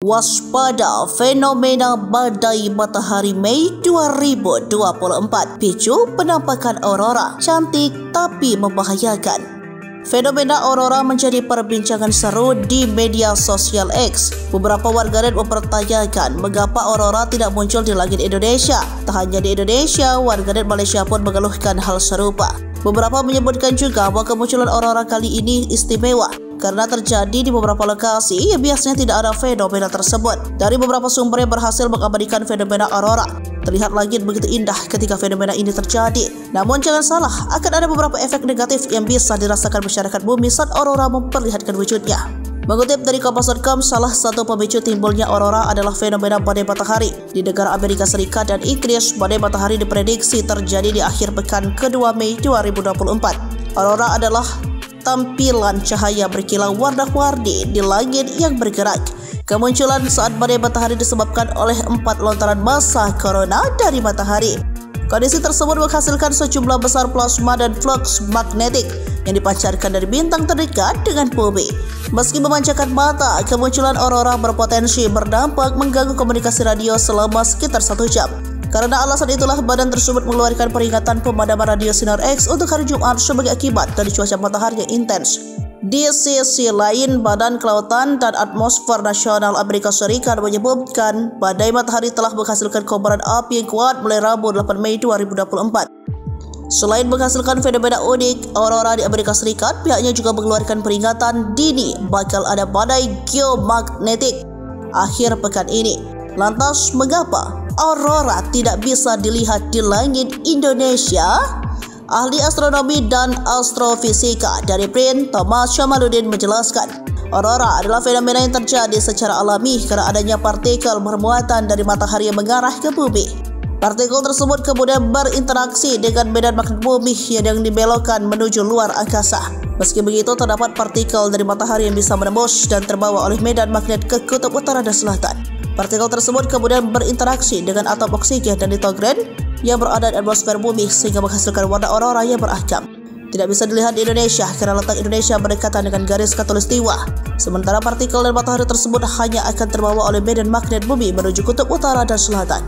Waspada fenomena badai matahari Mei 2024. Picu penampakan aurora, cantik tapi membahayakan. Fenomena aurora menjadi perbincangan seru di media sosial X. Beberapa warganet mempertanyakan mengapa aurora tidak muncul di langit Indonesia. Tak hanya di Indonesia, warganet Malaysia pun mengeluhkan hal serupa. Beberapa menyebutkan juga bahwa kemunculan aurora kali ini istimewa karena terjadi di beberapa lokasi yang biasanya tidak ada fenomena tersebut. Dari beberapa sumber yang berhasil mengabadikan fenomena aurora, terlihat langit begitu indah ketika fenomena ini terjadi. Namun jangan salah, akan ada beberapa efek negatif yang bisa dirasakan masyarakat bumi saat aurora memperlihatkan wujudnya. Mengutip dari Kompas.com, salah satu pemicu timbulnya aurora adalah fenomena badai matahari. Di negara Amerika Serikat dan Inggris, badai matahari diprediksi terjadi di akhir pekan kedua Mei 2024. Aurora adalah tampilan cahaya berkilau warna-warni di langit yang bergerak. Kemunculan saat badai matahari disebabkan oleh 4 lontaran massa corona dari matahari. Kondisi tersebut menghasilkan sejumlah besar plasma dan flux magnetik yang dipancarkan dari bintang terdekat dengan bumi. Meski memanjakan mata, kemunculan aurora berpotensi berdampak mengganggu komunikasi radio selama sekitar 1 jam. Karena alasan itulah, badan tersebut mengeluarkan peringatan pemadaman radio sinar X untuk hari Jumat sebagai akibat dari cuaca matahari yang intens. Di sisi lain, Badan Kelautan dan Atmosfer Nasional Amerika Serikat menyebutkan badai matahari telah menghasilkan kobaran api yang kuat mulai Rabu 8 Mei 2024. Selain menghasilkan fenomena unik aurora di Amerika Serikat, pihaknya juga mengeluarkan peringatan dini bakal ada badai geomagnetik akhir pekan ini. Lantas, mengapa aurora tidak bisa dilihat di langit Indonesia? Ahli astronomi dan astrofisika dari BRIN, Thomas Syamaluddin menjelaskan, aurora adalah fenomena yang terjadi secara alami karena adanya partikel bermuatan dari matahari yang mengarah ke bumi. Partikel tersebut kemudian berinteraksi dengan medan magnet bumi yang dibelokkan menuju luar angkasa. Meski begitu, terdapat partikel dari matahari yang bisa menembus dan terbawa oleh medan magnet ke kutub utara dan selatan. Partikel tersebut kemudian berinteraksi dengan atom oksigen dan nitrogen yang berada di atmosfer bumi sehingga menghasilkan warna aurora yang beragam. Tidak bisa dilihat di Indonesia karena letak Indonesia berdekatan dengan garis khatulistiwa. Sementara partikel dan matahari tersebut hanya akan terbawa oleh medan magnet bumi menuju kutub utara dan selatan.